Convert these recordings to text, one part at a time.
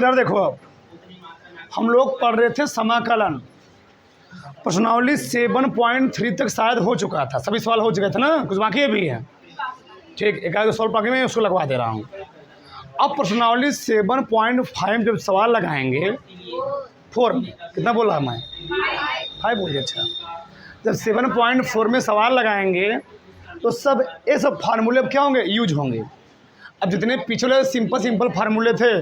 इधर देखो, अब हम लोग पढ़ रहे थे समाकलन, प्रश्नावली 7.3 तक शायद हो चुका था, सभी सवाल हो चुके थे ना, कुछ बाकी भी है। ठीक, एक आध सवाल बाकी में उसको लगवा दे रहा हूँ। अब प्रश्नावली 7.5 जब सवाल लगाएंगे 4 में, कितना बोला मैं 5 बोलिए, अच्छा, जब 7.4 में सवाल लगाएंगे तो सब ये सब फार्मूले क्या होंगे, यूज होंगे। अब जितने पिछले सिंपल फार्मूले थे,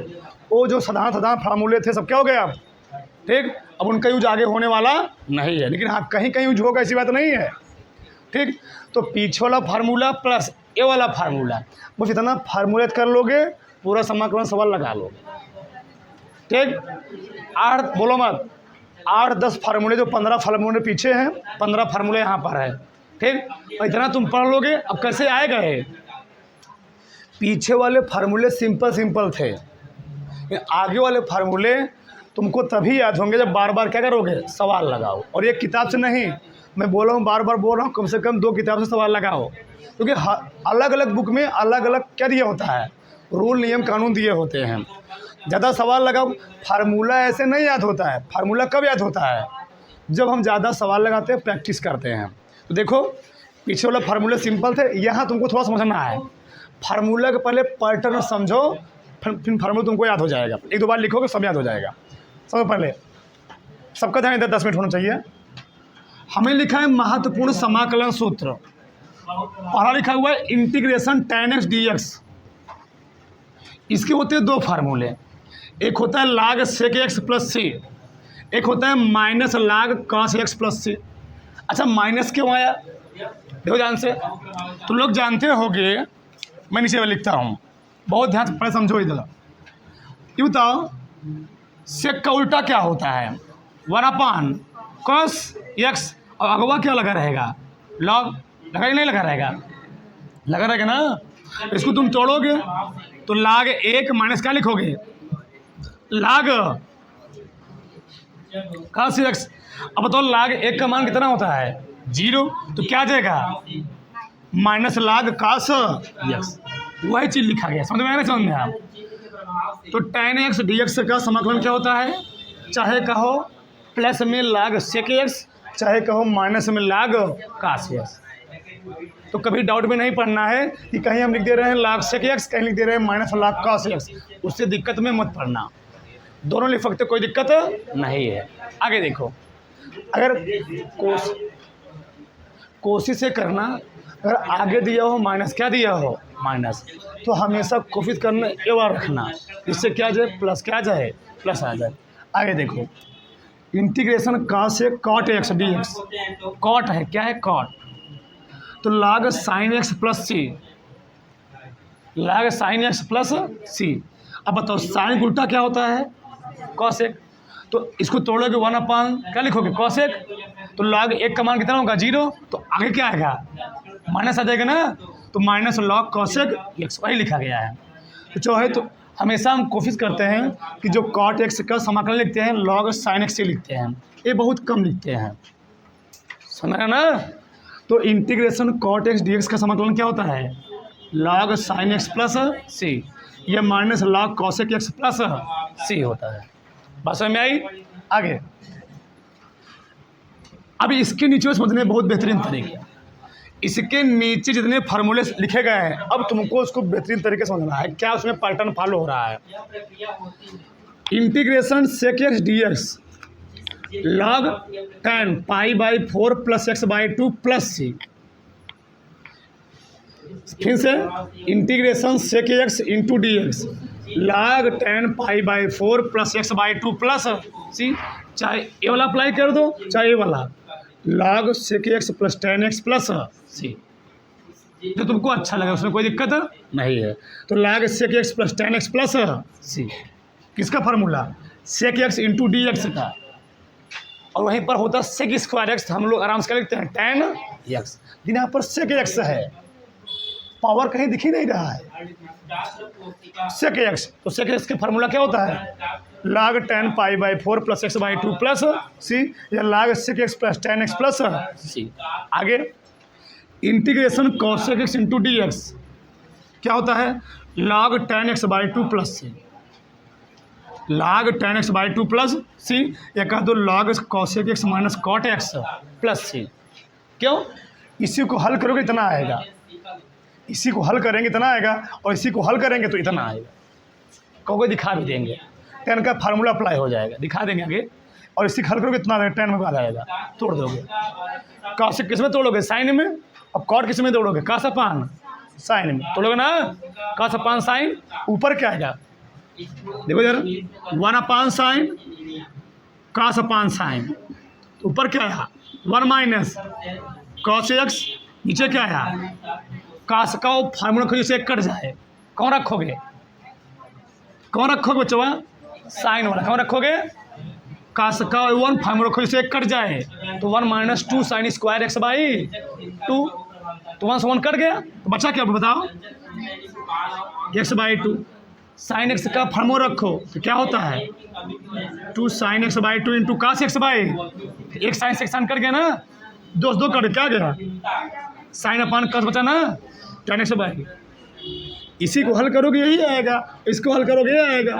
वो जो साधारण फार्मूले थे, सब क्या हो गए अब, ठीक। अब उनका यूज आगे होने वाला नहीं है, लेकिन हाँ कहीं कहीं यूज होगा, ऐसी बात नहीं है, ठीक। तो पीछे वाला फार्मूला प्लस ये वाला फार्मूला, बस इतना फार्मूलेट कर लोगे, पूरा समाकलन सवाल लगा लोगे, ठीक। 8 बोलो मत, 8-10 फार्मूले, जो 15 फार्मूले पीछे हैं, 15 फार्मूले यहाँ पर है, ठीक। और इतना तुम पढ़ लोगे। अब कैसे आएगा ये, पीछे वाले फार्मूले सिंपल थे, आगे वाले फार्मूले तुमको तभी याद होंगे जब बार बार क्या करोगे, सवाल लगाओ। और ये किताब से नहीं, मैं बोल रहा हूँ, बार बार बोल रहा हूँ, कम से कम 2 किताब से सवाल लगाओ, क्योंकि अलग अलग बुक में अलग अलग क्या दिया होता है, रूल नियम कानून दिए होते हैं। ज़्यादा सवाल लगाओ, फार्मूला ऐसे नहीं याद होता है। फार्मूला कब याद होता है, जब हम ज़्यादा सवाल लगाते हैं, प्रैक्टिस करते हैं। तो देखो, पीछे वाला फार्मूले सिंपल थे, यहाँ तुमको थोड़ा समझना है। फार्मूला के पहले पैटर्न समझो, फिर फार्मूला तुमको याद हो जाएगा। 1-2 बार लिखोगे सब याद हो जाएगा। सबसे पहले सबका ध्यान इधर 10 मिनट होना चाहिए। हमें लिखा है महत्वपूर्ण समाकलन सूत्र, पहला लिखा हुआ है इंटीग्रेशन tan x dx। इसके होते हैं 2 फार्मूले, एक होता है log sec x plus c, एक होता है minus log cos x plus c। अच्छा, माइनस क्यों आया, देखो ध्यान से, तुम लोग जानते होगे, मैं नीचे में लिखता हूँ, बहुत ध्यान से पहले समझो। इधर ये बताओ, सेक का उल्टा क्या होता है, 1/cos x, और अगवा क्या लगा रहेगा, log, लगा ही नहीं लगा रहेगा, लगा रहेगा ना। इसको तुम तोड़ोगे तो log 1 माइनस क्या लिखोगे, log cos x। अब बताओ log 1 का मान कितना होता है, 0, तो क्या आ जाएगा, माइनस log cos x। वही चीज़ लिखा गया, समझ में आया, समझ में आया। तो tan x dx का समाकलन क्या होता है, चाहे कहो प्लस में log sec x, चाहे कहो माइनस में log cos x। तो कभी डाउट में नहीं पढ़ना है कि कहीं हम लिख दे रहे हैं log sec x, कहीं लिख दे रहे हैं माइनस log cos x, उससे दिक्कत में मत पढ़ना, दोनों लिख सकते, कोई दिक्कत नहीं है। आगे देखो, अगर कोशिश से करना, अगर आगे दिया हो माइनस, क्या दिया हो माइनस, तो हमेशा कोशिश करना ये वाला रखना, इससे क्या जाए, प्लस क्या जाए, प्लस आ जाए। आगे देखो, इंटीग्रेशन cos से cot x dx, cot है, क्या है cot, तो log sin x plus C, log sin x plus C. अब बताओ साइन उल्टा क्या होता है, cos x, तो इसको तोड़ोगे 1/, क्या लिखोगे cos x, तो log 1 का मान कितना होगा, 0, तो आगे क्या आएगा, माइनस आ जाएगा ना, तो माइनस log cos x, वही लिखा गया है। तो जो है, तो हमेशा हम कोशिश करते हैं कि जो cot x का समाकलन लिखते हैं log sin x से लिखते हैं, ये बहुत कम लिखते हैं, समझा ना। तो इंटीग्रेशन cot x dx का समाकलन क्या होता है, log sin x plus C, यह minus log cos x plus C होता है। बात समझ में आई। आगे अभी इसके नीचे समझने बहुत बेहतरीन तरीके, इसके नीचे जितने फार्मूले लिखे गए हैं, अब तुमको उसको बेहतरीन तरीके से समझना है, क्या उसमें पैटर्न फॉलो हो रहा है। Integration sec x dx log tan π/4 plus x/2 plus C. फिर से integration sec x into dx log tan π/4 plus x/2 plus C. चाहे ये वाला अप्लाई कर दो, चाहे ये वाला, log sec x plus tan x plus C, जो तुमको अच्छा लगे, उसमें कोई दिक्कत नहीं है। तो log sec x plus tan x plus C, किसका formula, sec x into dx का, और वहीं पर होता है sec स्क्वायर x, हम लोग आराम से लिखते हैं tan x, यहाँ पर sec x है, पावर कहीं दिख ही नहीं रहा है, sec x, तो sec x का फार्मूला क्या होता है, log tan π/4 plus x/2 plus C, या log sec x plus tan x plus C. आगे integration cos x into dx क्या होता है, log tan x/2 plus C. log tan x by 2 plus C, या कह दो log cosec x minus cot x plus C. क्यों? इसी को हल करोगे इतना आएगा, इसी को हल करेंगे इतना आएगा, और इसी को हल करेंगे तो इतना आएगा। कहोगे दिखा भी देंगे, टेन का फार्मूला अप्लाई हो जाएगा, दिखा देंगे आगे। और इसी को हल करोगे इतना टेन में बाद आएगा, तोड़ दोगे। कॉसेक किस में तोड़ोगे? साइन में। और कॉट किस में तोड़ोगे? कॉस अपान साइन में तोड़ोगे ना, कॉस अपान साइन। ऊपर क्या आएगा देखो यार, 1 अपान साइन कॉस अपान साइन। ऊपर क्या आया? 1 माइनस कॉस एक्स। नीचे क्या आया? कॉस का फार्मूला खोजो से कट जाए, कौन रखोगे? कौन रखोगे बच्चों? साइन वाला। कौन रखोगे? कॉस का 1 फार्मूला खोजो से कट जाए, तो 1 minus 2 sine square x by 2, तो 1 से 1 कट गया, तो बचा क्या बताओ? X by 2। साइन एक्स का फार्मूला रखो तो क्या होता है? 2 sine x by 2 into cos x by, एक साइन से एक साइन कट गया ना, दो कट क्या गया? साइन अपान कॉस बचा ना, tan एक्स बाई। इसी को हल करोगे यही आएगा, इसको हल करोगे ये आएगा,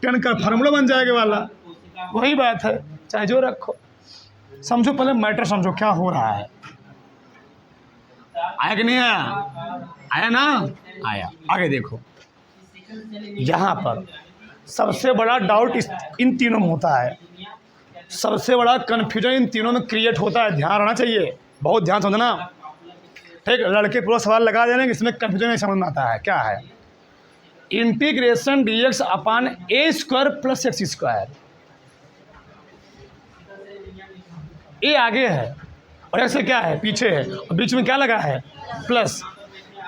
टेन का फार्मूला बन जाएगा वाला। वही बात है, चाहे जो रखो। समझो, पहले मैटर समझो क्या हो रहा है। आया कि नहीं आया? आया ना? आया। आगे देखो, यहाँ पर सबसे बड़ा डाउट इन तीनों में होता है, सबसे बड़ा कन्फ्यूजन इन तीनों में क्रिएट होता है। ध्यान रहना चाहिए, बहुत ध्यान समझना। ठीक, लड़के पूरा सवाल लगा देने, इसमें कन्फ्यूजन नहीं समझ में आता है। क्या है? Integration D X upon A square plus X square. ए आगे है और एक्स क्या है? पीछे है, और बीच में क्या लगा है? Plus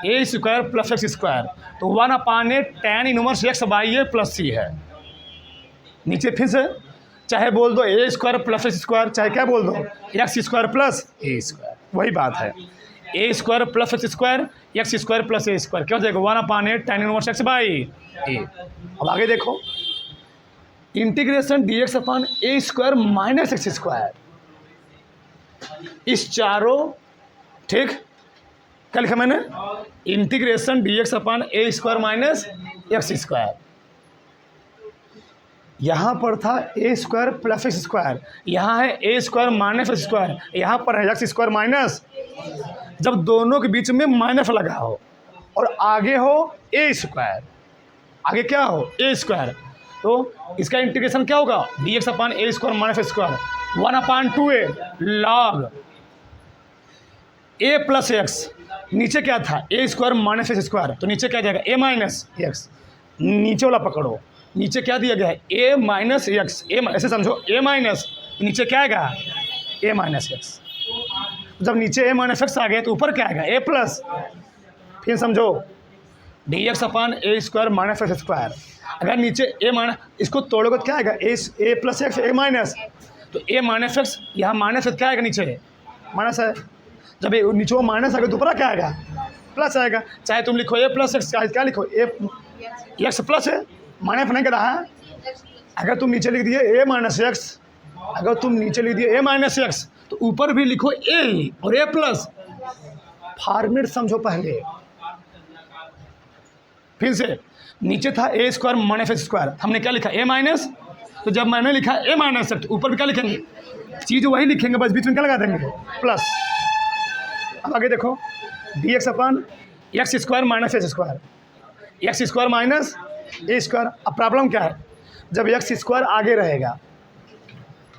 A square plus X square. तो 1 upon A tan inverse X by A plus C है। नीचे फिर से चाहे बोल दो A square plus X square, चाहे क्या बोल दो X square plus A square, वही बात है। A square plus X square, X square plus A square, क्या हो जाएगा? 1 upon A tan inverse X by A. अब आगे देखो, integration D X upon A square minus X square. इस चारों, ठीक, क्या लिखा मैंने? Integration D X upon A square minus X square. यहाँ पर था ए स्क्वायर प्लस एक्स स्क्वायर, यहाँ है A square minus X square, यहाँ पर है एक्स स्क्वायर माइनस। जब दोनों के बीच में माइनस लगा हो और आगे हो ए स्क्वायर, आगे क्या हो? ए स्क्वायर, तो इसका इंटीग्रेशन क्या होगा? D X upon A square minus X square, 1 upon 2a log A plus x. नीचे क्या था? ए स्क्वायर माइनस एक्स स्क्वायर, तो नीचे क्या जाएगा? ए माइनस एक्स। नीचे वाला पकड़ो, नीचे क्या दिया गया है? ए माइनस एक्स। ए ऐसे समझो, ए माइनस, नीचे क्या आएगा? ए माइनस एक्स। जब नीचे ए माइनस एक्स आ गए तो ऊपर क्या आएगा? ए प्लस। फिर समझो, D X upon A square minus X square. अगर नीचे ए माइनस, इसको तोड़ोगे तो क्या आएगा? ए प्लस एक्स, ए माइनस। तो ए माइनस एक्स, यहाँ माइनस एक्स क्या आएगा? नीचे माइनस है। जब ये नीचे वो माइनस आएगा तो ऊपर क्या आएगा? प्लस आएगा। चाहे तुम लिखो ए प्लस एक्स, क्या लिखो? ए एक्स प्लस है, माइनस नहीं कर रहा है। अगर तुम नीचे लिख दिए ए माइनस एक्स, अगर तुम नीचे लिख दिए ए माइनस एक्स, तो ऊपर भी लिखो ए और ए प्लस। फॉर्मेट समझो पहले। फिर से, नीचे था ए स्क्वायर माइनस एक्स स्क्वायर, हमने क्या लिखा? ए माइनस। तो जब मैंने लिखा ए माइनस एक्स, तो ऊपर भी क्या लिखेंगे? चीज़ वही लिखेंगे, बस बीच में क्या लगा देंगे? प्लस। अब आगे देखो, D X upon X square minus X square, X square minus A square. अब प्रॉब्लम क्या है? जब एक्स स्क्वायर आगे रहेगा,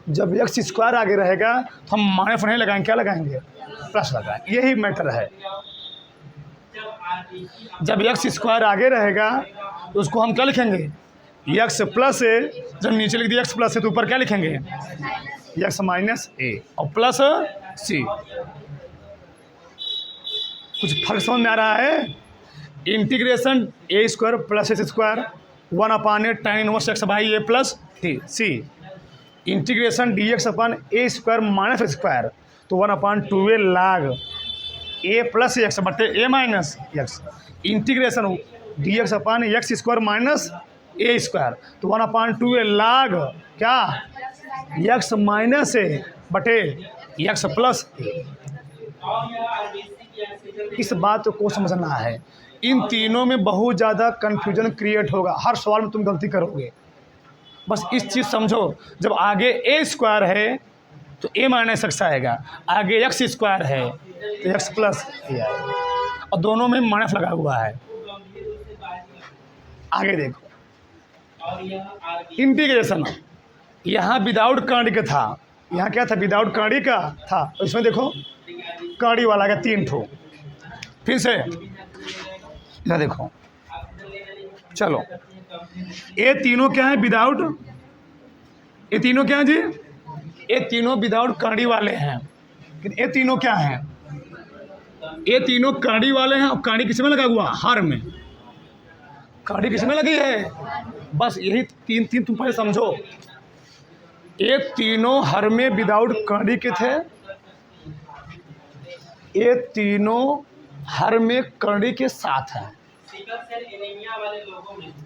जब एक्स स्क्वायर आगे रहेगा तो हम माइनस नहीं लगाएंगे, क्या लगाएंगे? प्लस लगाएंगे। यही मैटर है। जब एक्स स्क्वायर आगे रहेगा तो उसको हम क्या लिखेंगे? एक्स प्लस ए। जब नीचे लिख दिया एक्स प्लस है तो ऊपर क्या लिखेंगे? एक्स माइनस ए और प्लस सी। कुछ फर्क समझ में आ रहा है? Integration A square plus X square, 1 upon A tan inverse X by A plus C. Integration D X upon A square minus X square, तो 1 upon 2a log A plus X बटे A minus X. Integration D X upon X square minus A square, तो 1 upon 2a लाग क्या? X minus ए बटे x plus ए। इस बात को समझना है। इन तीनों में बहुत ज़्यादा कन्फ्यूजन क्रिएट होगा, हर सवाल में तुम गलती करोगे। बस इस चीज़ समझो, जब आगे ए स्क्वायर है तो ए माइनस एक्स आएगा, आगे एक्स स्क्वायर है तो एक्स प्लस ए आएगा, और दोनों में माइनस लगा हुआ है। आगे देखो इंटीग्रेशन, यहाँ विदाउट कर्णी का था, यहाँ क्या था, विदाउट कर्णी का था, इसमें देखो कर्णी वाला का 3 ठो। फिर से इधर देखो, चलो ये तीनों क्या है विदाउट, ये तीनों क्या है जी, ये तीनों विदाउट कर्णी वाले हैं। ये तीनों क्या हैं, ये तीनों कर्णी वाले हैं, और कर्णी किस में लगा हुआ, हर में। कर्णी किस में लगी है, बस यही तीन तुम पहले समझो। ये तीनों हर में विदाउट कर्णी के थे, ये तीनों हर में कर्णी के साथ है।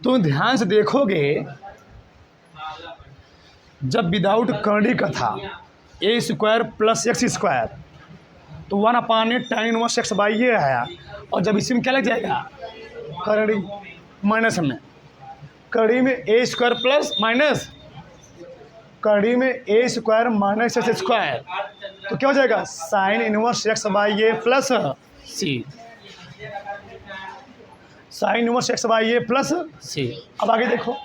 तुम ध्यान से देखोगे, जब विदाउट कर्णी का था ए स्क्वायर प्लस एक्स स्क्वायर तो 1/8 tan इनवर्स एक्स बाई ये आया, और जब इसी में क्या लग जाएगा, कर्णी माइनस में, कर्णी में ए स्क्वायर प्लस माइनस, कर्णी में A square minus X square, तो क्या हो जाएगा, साइन इनवर्स एक्स बाई ये plus C, sine inverse X by ये प्लस सी। अब आगे देखो,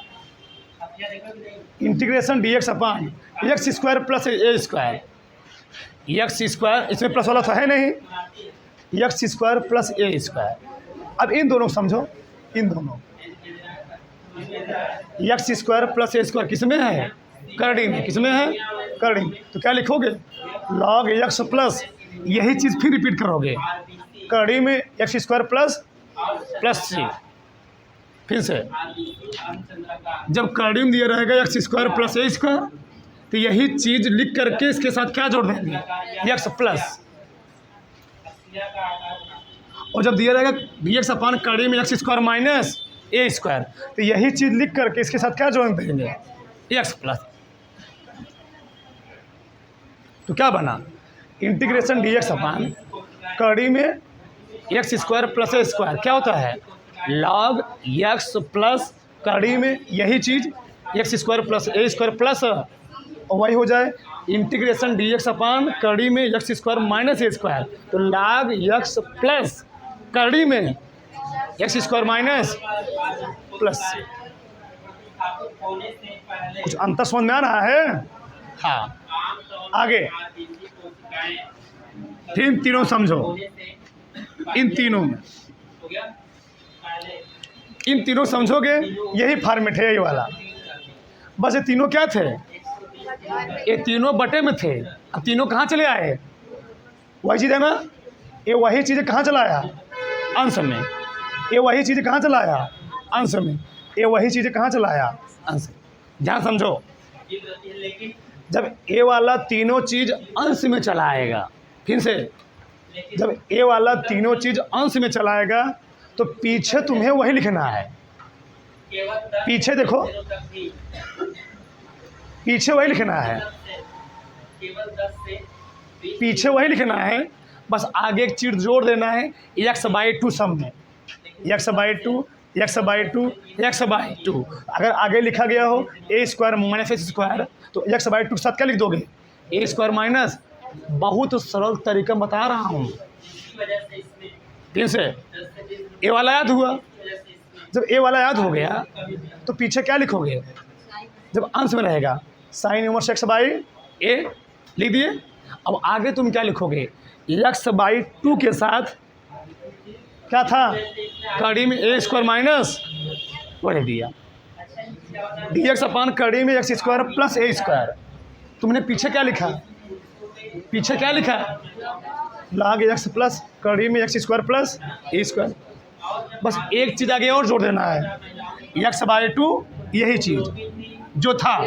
integration D X upon X square plus A square, X square इसमें प्लस वाला तो है नहीं, X square plus A square. अब इन दोनों समझो, इन दोनों X square plus A square किस में है, कर्णी में, किस में है, कर्णी, तो क्या लिखोगे, लॉग एक्स प्लस, यही चीज़ फिर रिपीट करोगे, कर्णी में एक्स स्क्वायर प्लस सी। फिर से जब कर्णी में दिया रहेगा x square plus A square, तो यही चीज़ लिख करके इसके साथ क्या जोड़ देंगे, एक्स प्लस, और जब दिया रहेगा डी एक्स अपान कर्णी में x square minus A square, तो यही चीज़ लिख करके इसके साथ क्या जोड़ देंगे, एक्स प्लस। तो क्या बना, इंटीग्रेशन डी एक्स अपान कर्णी में x square plus A square क्या होता है, लॉग एक्स प्लस कर्णी में यही चीज़ x square plus A square plus, और वही हो जाए इंटीग्रेशन डी एक्स अपान कर्णी में x square minus A square, तो लॉग एक्स प्लस कर्णी में एक्स स्क्वायर माइनस प्लस। कुछ अंतर समझ में आ रहा है, हाँ। आगे फिर तीनों समझो, इन तीनों में, इन तीनों समझोगे, यही फॉर्मेट है, यही वाला, बस ये तीनों क्या थे, ये तीनों बटे में थे, अब तीनों कहाँ चले आए, वही चीज़ है ना, ये वही चीज़ें कहाँ चला आया, अंश में, ये वही चीज़ें कहाँ चला आया, अंश में, ये वही चीज़ें कहाँ चला आया, अंश। ध्यान समझो, जब ए वाला तीनों चीज़ अंश में चला आएगा, फिर से जब ए वाला तीनों चीज़ अंश में चलाएगा तो पीछे तुम्हें वही लिखना है, पीछे देखो, पीछे वही लिखना है, पीछे वही लिखना है, बस आगे एक चीज़ जोड़ देना है, x/2 सम में, x/2 x/2 x/2। अगर आगे लिखा गया हो ए स्क्वायर माइनस एक्स स्क्वायर, तो x/2 के साथ क्या लिख दोगे, ए स्क्वायर माइनस, बहुत सरल तरीका बता रहा हूँ। फिर से ए वाला याद हुआ, जब ए वाला याद हो गया तो पीछे क्या लिखोगे, जब अंश में रहेगा साइन इनवर्स एक्स बाई ए लिख दिए। अब आगे तुम क्या लिखोगे, x/2 के साथ क्या था, कर्णी में ए स्क्वायर माइनस, वो लिख दिया, डी एक्स अपान कर्णी में x square plus A square. तुमने पीछे क्या लिखा, पीछे क्या लिखा, लॉग एक्स प्लस कर्णी में x square plus A square. बस एक चीज़ आगे और जोड़ देना है, x/2 यही चीज़ जो था,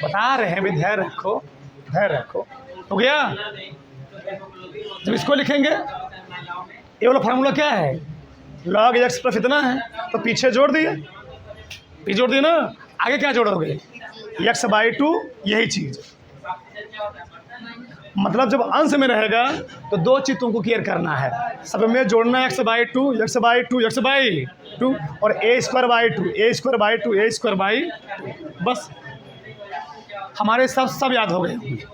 बता रहे हैं, भी धैर्य रखो, धैर्य रखो। हो गया, जब इसको लिखेंगे, ये वाला फार्मूला क्या है, लॉग एक्स प्लस इतना है, तो पीछे जोड़ दिए, पीछे जोड़ दिए ना, आगे क्या जोड़ोगे, x/2 यही चीज़, मतलब जब अंश में रहेगा तो दो चीज़ तुमको क्लियर करना है, सब में जोड़ना है x/2 x/2 x/2 और a²/2 a²/2 a²/2, बस हमारे सब याद हो गए होंगे।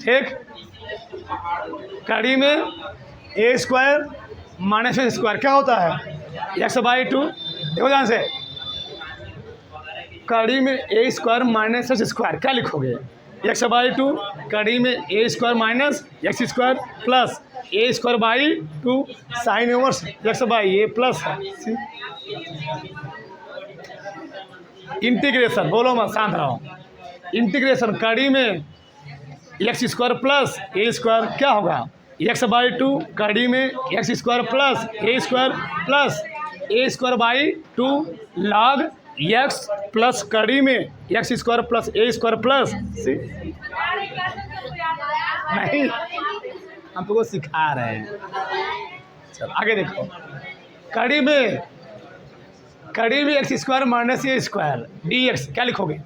ठीक, कड़ी में a² माइनस a² क्या होता है x/2। देखो ध्यान से, कड़ी में a² माइनस x² क्या लिखोगे x/2, कड़ी में a² minus x² plus a²/2 sine inverse x/a plus integration, बोलो मत, शांत रहो। इंटीग्रेशन कड़ी में x² प्लस a² क्या होगा x/2, कड़ी में x² plus a² plus a²/2 log x plus कड़ी में x² प्लस a² प्लस नहीं, हम तुमको सिखा रहे हैं। चलो आगे देखो, कड़ी में x² माइनस a² dx क्या लिखोगे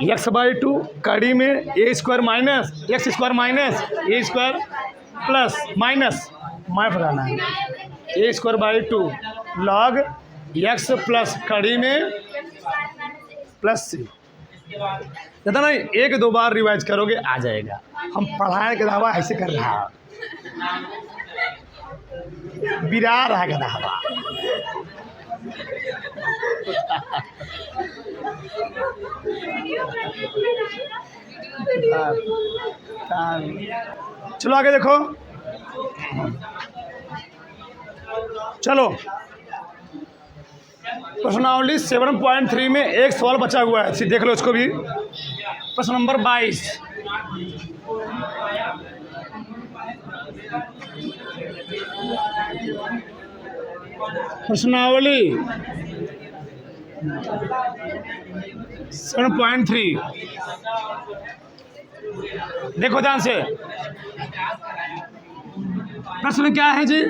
x/2, कड़ी में a² minus x² minus a² plus minus minus लगाना है a²/2 log x प्लस कड़ी में प्लस c। ज्यादा नहीं, एक दो बार रिवाइज करोगे आ जाएगा। हम पढ़ाने के अलावा ऐसे कर रहा है, बिरा रहा है गधा हवा। चलो आगे देखो, चलो प्रश्नावली 7.3 में एक सवाल बचा हुआ है, देख लो इसको भी। प्रश्न नंबर 22, प्रश्नावली 7.3 देखो ध्यान से, प्रश्न क्या है जी,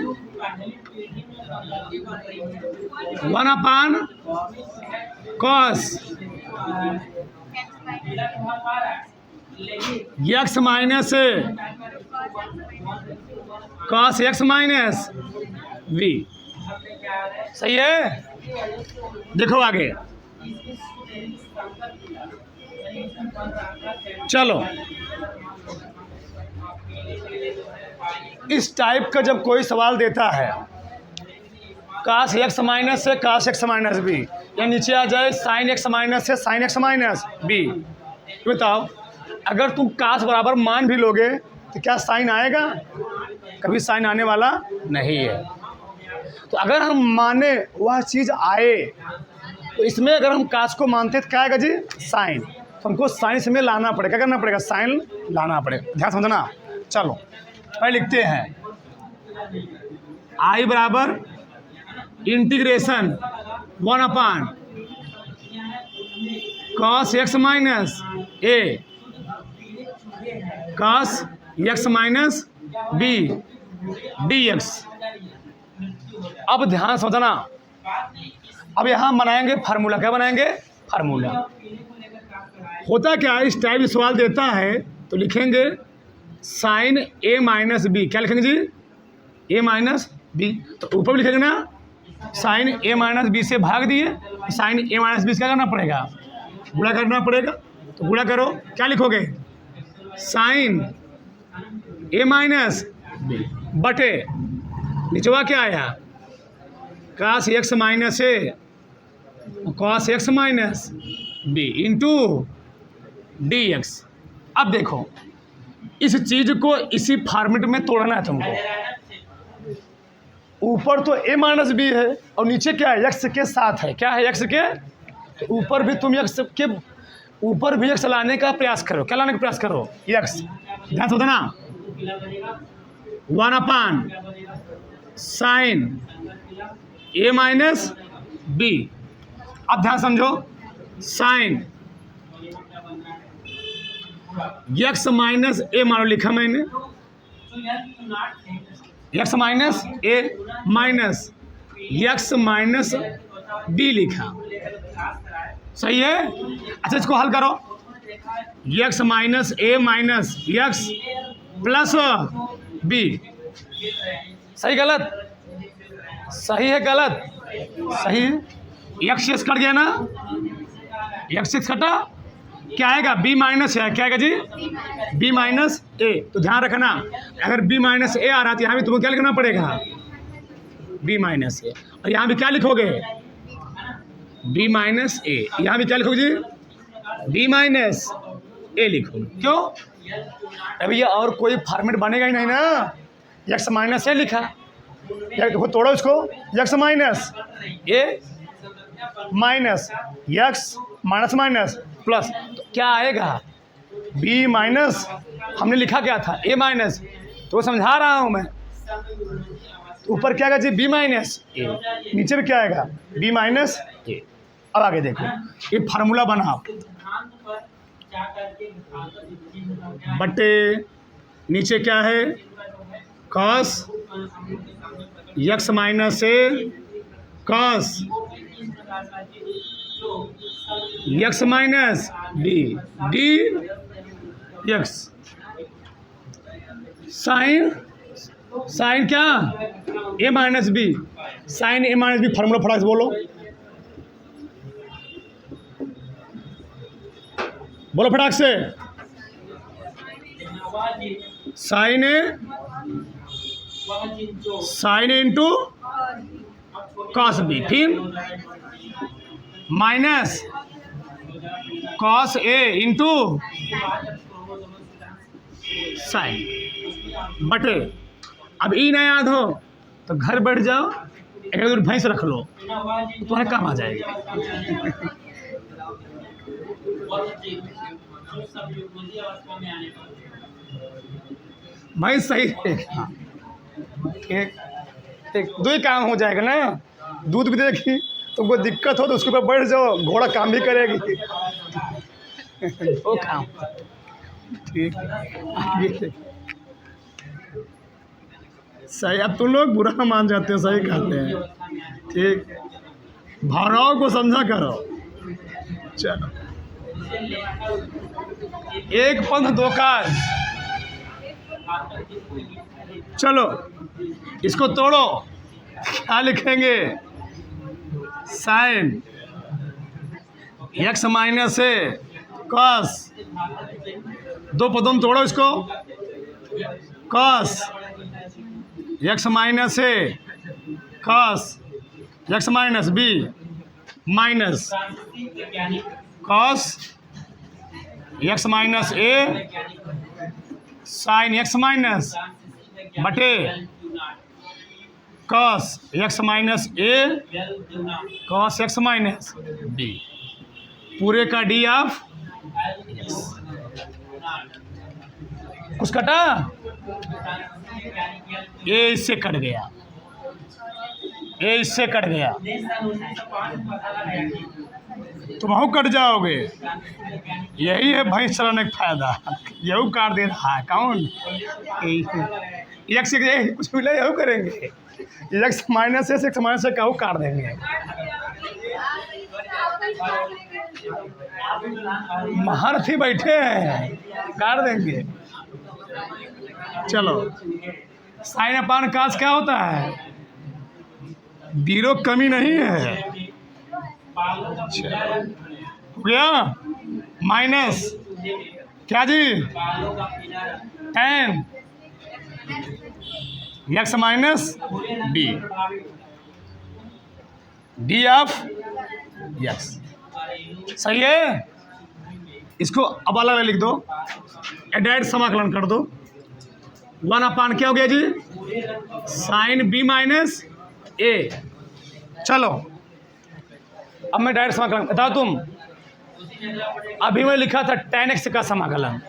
1/cos x minus cos x minus v, सही है। देखो आगे, चलो इस टाइप का जब कोई सवाल देता है cos x माइनस से cos x माइनस b, या नीचे आ जाए sin x माइनस से sin x माइनस b, बताओ अगर तुम cos बराबर मान भी लोगे तो क्या साइन आएगा? कभी साइन आने वाला नहीं है। तो अगर हम माने वह चीज़ आए तो इसमें अगर हम cos को मानते तो क्या आएगा जी? साइन। तो हमको साइन इसमें लाना पड़ेगा, क्या करना पड़ेगा? साइन लाना पड़ेगा। ध्यान समझना। चलो पहले लिखते हैं, आई बराबर integration 1/cos x minus a cos x minus b dx। अब ध्यान समझना, अब यहाँ बनाएंगे फार्मूला। क्या बनाएंगे? फार्मूला। होता क्या है, इस टाइप सवाल देता है तो लिखेंगे साइन a माइनस बी। क्या लिखेंगे जी? a minus B. तो ऊपर भी लिखेंगे ना, साइन a माइनस बी से भाग दिए, साइन a माइनस बी से क्या करना पड़ेगा? गुणा करना पड़ेगा। तो गुणा करो, क्या लिखोगे? साइन a माइनस बी बटे निचवा क्या आया? cos x minus a cos x minus B into dx। अब देखो इस चीज को इसी फॉर्मेट में तोड़ना है तुमको। ऊपर तो a माइनस बी है और नीचे क्या है? x के साथ है। क्या है? x के। तो ऊपर भी तुम x के ऊपर भी x लाने का प्रयास करो। क्या लाने का प्रयास करो? x। ध्यान से ना, 1/sin a माइनस बी। अब ध्यान समझो, साइन x माइनस a मान लो लिखा मैंने, x minus a minus x minus b लिखा। सही है। अच्छा इसको हल करो, x minus A minus x plus B, सही गलत? सही है गलत? सही है। एक्स एक्स कट गया ना, एक्स एक्स कटा, क्या आएगा? बी माइनस है, क्या आएगा जी? बी माइनस ए। तो ध्यान रखना, अगर बी माइनस ए आ रहा है तो यहाँ भी तुम्हें क्या लिखना पड़ेगा? बी माइनस ए। और यहाँ भी क्या लिखोगे? बी माइनस ए। यहाँ भी क्या लिखोगे जी? बी माइनस ए लिखोगे। क्यों? अभी ये और कोई फॉर्मेट बनेगा ही नहीं ना। एक्स माइनस ए लिखा, देखो तोड़ो इसको, X minus A minus X minus minus plus, तो क्या आएगा? बी माइनस, हमने लिखा क्या था? ए माइनस, तो समझा रहा हूँ मैं। तो ऊपर क्या आएगा जी? बी माइनस ए, नीचे में क्या आएगा? बी माइनस ए। अब आगे देखो, ये फार्मूला बना बटे नीचे क्या है? Cos X minus A cos X minus B D X sine, sine क्या? A minus B, sine A minus B. Formula फटाक से बोलो, बोलो फटाक से। Sine A, sine A into cos B, फिर minus cos A into sine बटे। अब ई ना याद हो तो घर बैठ जाओ, एक दूर भैंस रख लो, तुम्हारे काम आ जाएगा। भैंस सही है, ठीक ठीक, दो ही काम हो जाएगा ना। दूध भी देगी, तुमको दिक्कत हो तो उसके ऊपर बैठ जाओ, घोड़ा काम भी करेगी। दो काम, ठीक सही। अब तुम लोग बुरा मान जाते हो, सही कहते हैं, ठीक। भावनाओं को समझा करो। चलो, एक पंथ दो काज। चलो इसको तोड़ो, क्या लिखेंगे? Sine X minus A cos, दो पदों में तोड़ो इसको, cos X minus A cos X minus B minus cos X minus A sine X minus बटे cos X minus A cos X minus B, पूरे का डी ऑफ कुछ कटा? ये इससे कट गया, ये इससे कट गया, तुम हो कट जाओगे। यही है भैंस चलाने का फायदा, यही काट दे रहा है। कौन? एक्स कुछ मिले यही करेंगे, एक्स माइनस से एक्स माइनस से कहूँ काट देंगे। महारथी बैठे हैं, काट देंगे। चलो, साइन अपान कास क्या होता है? जीरो कमी नहीं है। हो गया माइनस क्या जी? Tan X minus B D of X, सही है। इसको अब अलग लिख दो, डायरेक्ट समाकलन कर दो। वन अपान क्या हो गया जी? साइन बी माइनस ए। चलो अब मैं डायरेक्ट समाकलन बताओ। तुम अभी मैं लिखा था tan x का समाकलन,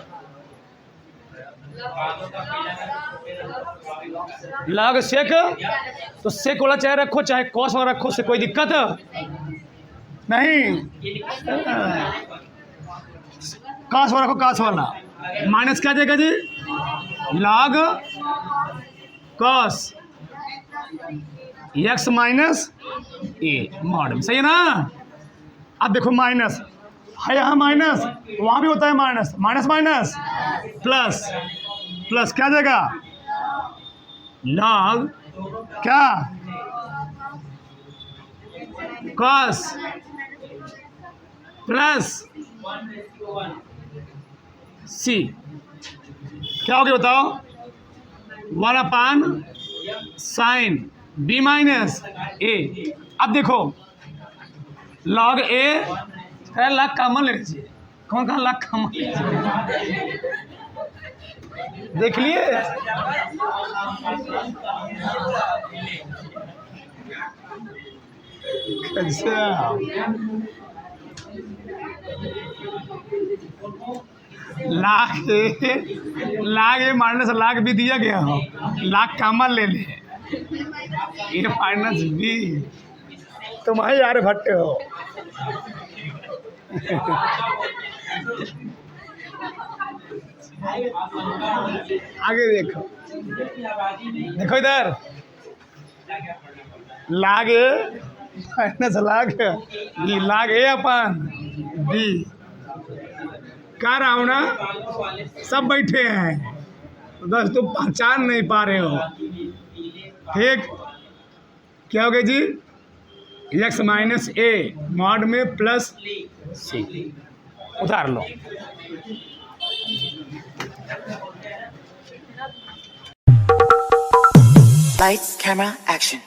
लॉग सेक, तो सेक वाला चाहे रखो चाहे कॉस वाला रखो, से कोई दिक्कत नहीं। कॉस वाला रखो, कॉस वाला माइनस क्या देगा जी? Log cos X minus A mod, सही है ना? अब देखो माइनस है, यहाँ माइनस, वहाँ भी होता है minus, minus minus plus, plus क्या देगा लॉग क्या कॉस प्लस सी, क्या हो गया बताओ 1/sin b माइनस ए। अब देखो लॉग ए लाख कॉमन ले लीजिए, कौन कहा लाख कॉमन देख लिए। अच्छा लाख ए माइनस लाख भी दिया गया हो, लाख कॉमन ले ले, ए माइनस बी, तुम ही यार भट्टे हो। आगे देखो, देखो इधर लाग ए माइनस लाग बी, लाग ए अपन बी कह रहा हूँ ना, सब बैठे हैं बस तुम पहचान नहीं पा रहे हो। ठीक क्या हो गया जी एक्स माइनस ए मॉड में प्लस सी, उतार लो। Lights, camera, action.